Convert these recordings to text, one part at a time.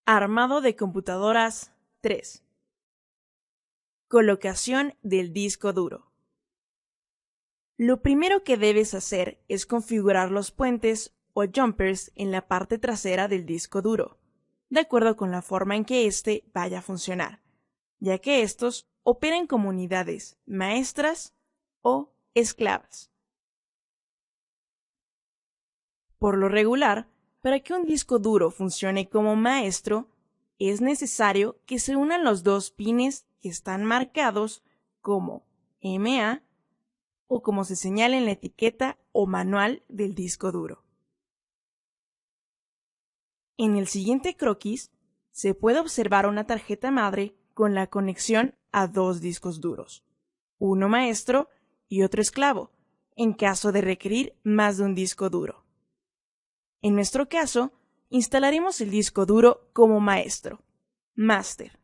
Armado de computadoras 3. Colocación del disco duro. Lo primero que debes hacer es configurar los puentes o jumpers en la parte trasera del disco duro, de acuerdo con la forma en que éste vaya a funcionar, ya que estos operan como unidades maestras o esclavas. Por lo regular, para que un disco duro funcione como maestro, es necesario que se unan los dos pines que están marcados como MA o como se señala en la etiqueta o manual del disco duro. En el siguiente croquis se puede observar una tarjeta madre con la conexión a dos discos duros, uno maestro y otro esclavo, en caso de requerir más de un disco duro. En nuestro caso, instalaremos el disco duro como maestro, master.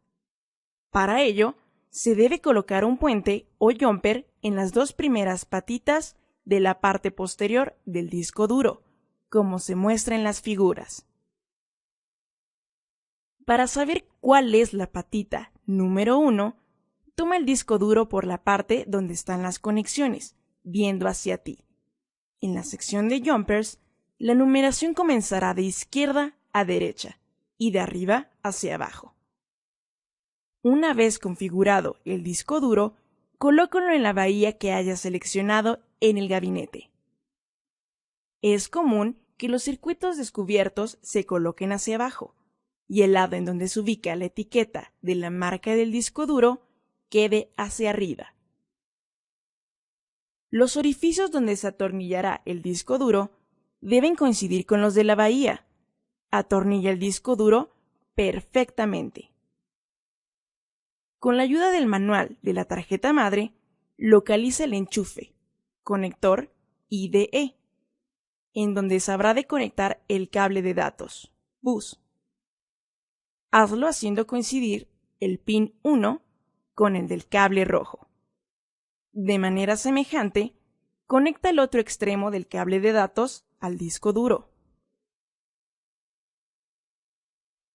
Para ello, se debe colocar un puente o jumper en las dos primeras patitas de la parte posterior del disco duro, como se muestra en las figuras. Para saber cuál es la patita número 1, toma el disco duro por la parte donde están las conexiones, viendo hacia ti. En la sección de jumpers, la numeración comenzará de izquierda a derecha y de arriba hacia abajo. Una vez configurado el disco duro, colócalo en la bahía que hayas seleccionado en el gabinete. Es común que los circuitos descubiertos se coloquen hacia abajo y el lado en donde se ubica la etiqueta de la marca del disco duro quede hacia arriba. Los orificios donde se atornillará el disco duro deben coincidir con los de la bahía. Atornilla el disco duro perfectamente. Con la ayuda del manual de la tarjeta madre, localiza el enchufe, conector IDE, en donde se habrá de conectar el cable de datos, bus. Hazlo haciendo coincidir el pin 1 con el del cable rojo. De manera semejante, conecta el otro extremo del cable de datos al disco duro.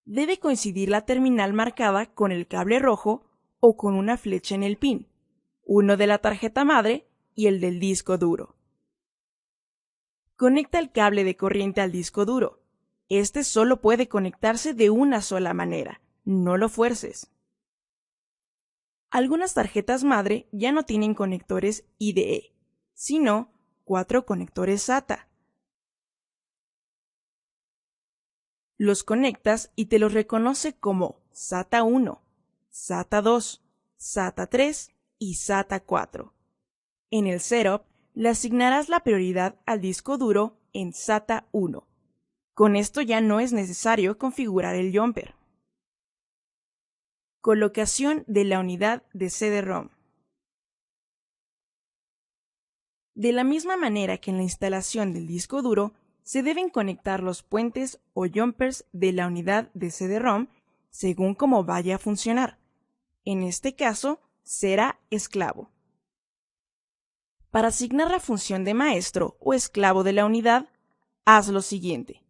Debe coincidir la terminal marcada con el cable rojo o con una flecha en el pin, uno de la tarjeta madre y el del disco duro. Conecta el cable de corriente al disco duro. Este solo puede conectarse de una sola manera, no lo fuerces. Algunas tarjetas madre ya no tienen conectores IDE, sino 4 conectores SATA. Los conectas y te los reconoce como SATA 1, SATA 2, SATA 3 y SATA 4. En el setup le asignarás la prioridad al disco duro en SATA 1. Con esto ya no es necesario configurar el jumper. Colocación de la unidad de CD-ROM. De la misma manera que en la instalación del disco duro, se deben conectar los puentes o jumpers de la unidad de CD-ROM según cómo vaya a funcionar. En este caso, será esclavo. Para asignar la función de maestro o esclavo de la unidad, haz lo siguiente.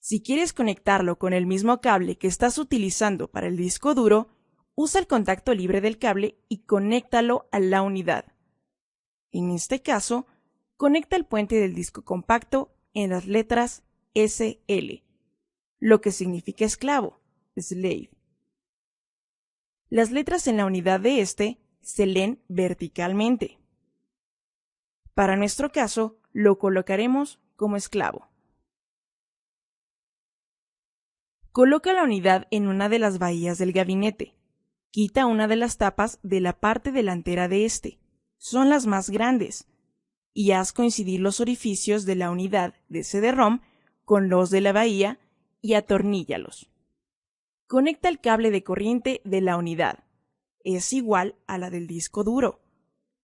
Si quieres conectarlo con el mismo cable que estás utilizando para el disco duro, usa el contacto libre del cable y conéctalo a la unidad. En este caso, conecta el puente del disco compacto en las letras SL, lo que significa esclavo, slave. Las letras en la unidad de este se leen verticalmente. Para nuestro caso, lo colocaremos como esclavo. Coloca la unidad en una de las bahías del gabinete. Quita una de las tapas de la parte delantera de este. Son las más grandes. Y haz coincidir los orificios de la unidad de CD-ROM con los de la bahía y atorníllalos. Conecta el cable de corriente de la unidad. Es igual a la del disco duro.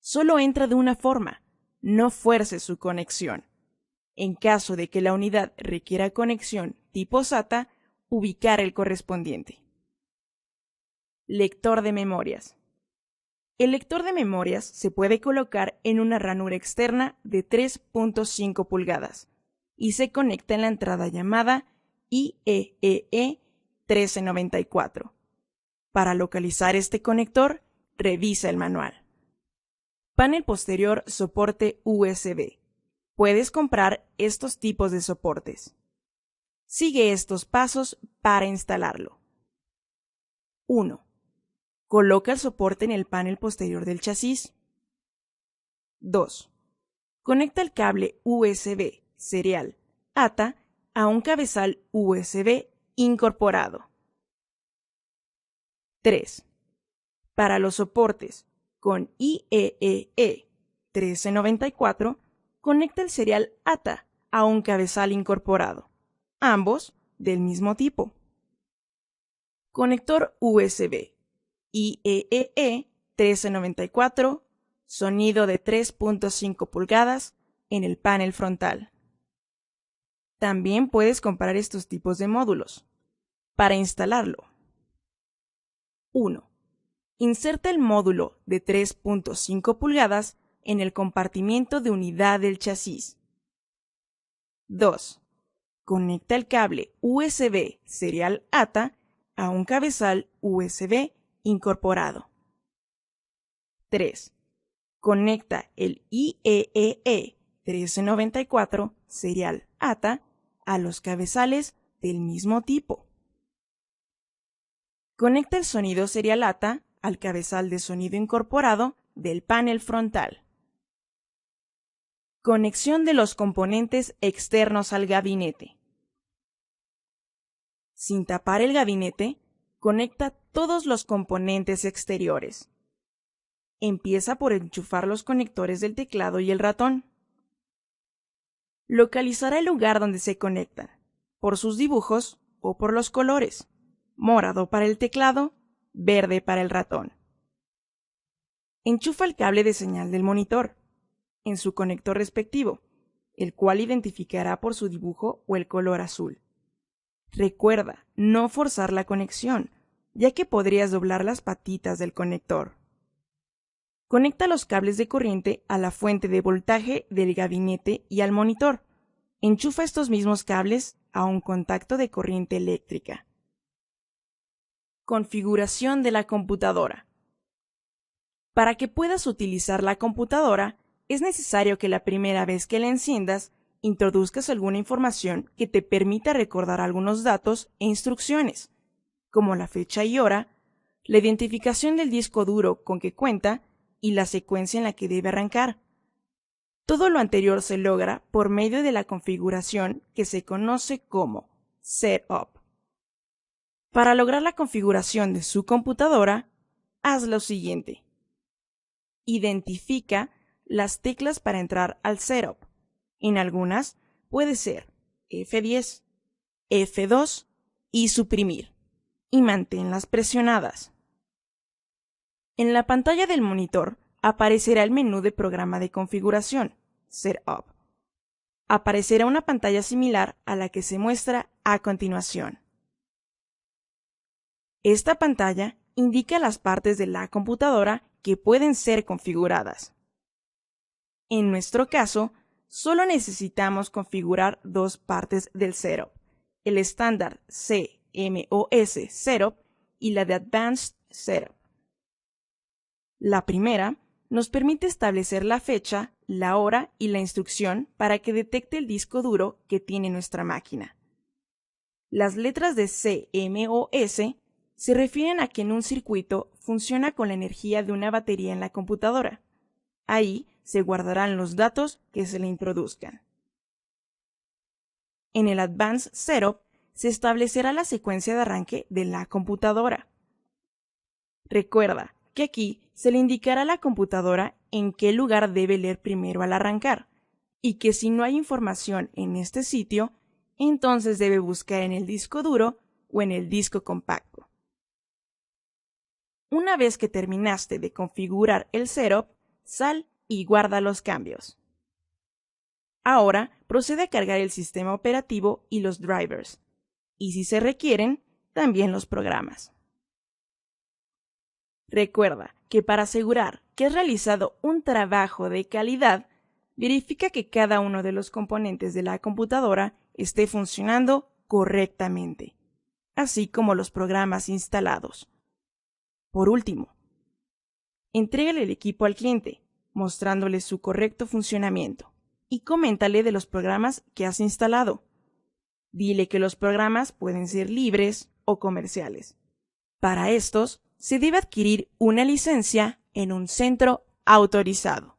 Solo entra de una forma. No fuerces su conexión. En caso de que la unidad requiera conexión tipo SATA, ubicar el correspondiente. Lector de memorias. El lector de memorias se puede colocar en una ranura externa de 3.5 pulgadas y se conecta en la entrada llamada IEEE 1394. Para localizar este conector, revisa el manual. Panel posterior soporte USB. Puedes comprar estos tipos de soportes. Sigue estos pasos para instalarlo. 1. Coloca el soporte en el panel posterior del chasis. 2. Conecta el cable USB serial ATA a un cabezal USB incorporado. 3. Para los soportes con IEEE 1394, conecta el serial ATA a un cabezal incorporado, ambos del mismo tipo. Conector USB IEEE 1394, sonido de 3.5 pulgadas en el panel frontal. También puedes comprar estos tipos de módulos. Para instalarlo: 1. Inserta el módulo de 3.5 pulgadas en el compartimiento de unidad del chasis. 2. Conecta el cable USB serial ATA a un cabezal USB incorporado. 3. Conecta el IEEE 1394 serial ATA a los cabezales del mismo tipo. Conecta el sonido serial ATA al cabezal de sonido incorporado del panel frontal. Conexión de los componentes externos al gabinete. Sin tapar el gabinete, conecta todos los componentes exteriores. Empieza por enchufar los conectores del teclado y el ratón. Localizará el lugar donde se conectan, por sus dibujos o por los colores: morado para el teclado, verde para el ratón. Enchufa el cable de señal del monitor en su conector respectivo, el cual identificará por su dibujo o el color azul. Recuerda no forzar la conexión, ya que podrías doblar las patitas del conector. Conecta los cables de corriente a la fuente de voltaje del gabinete y al monitor. Enchufa estos mismos cables a un contacto de corriente eléctrica. Configuración de la computadora. Para que puedas utilizar la computadora, es necesario que la primera vez que la enciendas, introduzcas alguna información que te permita recordar algunos datos e instrucciones, como la fecha y hora, la identificación del disco duro con que cuenta y la secuencia en la que debe arrancar. Todo lo anterior se logra por medio de la configuración que se conoce como Setup. Para lograr la configuración de su computadora, haz lo siguiente. Identifica las teclas para entrar al Setup. En algunas puede ser F10, F2 y suprimir, y manténlas presionadas. En la pantalla del monitor aparecerá el menú de programa de configuración, Setup. Aparecerá una pantalla similar a la que se muestra a continuación. Esta pantalla indica las partes de la computadora que pueden ser configuradas. En nuestro caso, solo necesitamos configurar dos partes del Setup, el estándar CMOS Setup y la de Advanced Setup. La primera nos permite establecer la fecha, la hora y la instrucción para que detecte el disco duro que tiene nuestra máquina. Las letras de CMOS se refieren a que en un circuito funciona con la energía de una batería en la computadora. Ahí se guardarán los datos que se le introduzcan. En el Advanced Setup se establecerá la secuencia de arranque de la computadora. Recuerda que aquí se le indicará a la computadora en qué lugar debe leer primero al arrancar, y que si no hay información en este sitio, entonces debe buscar en el disco duro o en el disco compacto. Una vez que terminaste de configurar el setup, sal y guarda los cambios. Ahora procede a cargar el sistema operativo y los drivers, y si se requieren, también los programas. Recuerda que para asegurar que has realizado un trabajo de calidad, verifica que cada uno de los componentes de la computadora esté funcionando correctamente, así como los programas instalados. Por último, entrégale el equipo al cliente, mostrándole su correcto funcionamiento, y coméntale de los programas que has instalado. Dile que los programas pueden ser libres o comerciales. Para estos, se debe adquirir una licencia en un centro autorizado.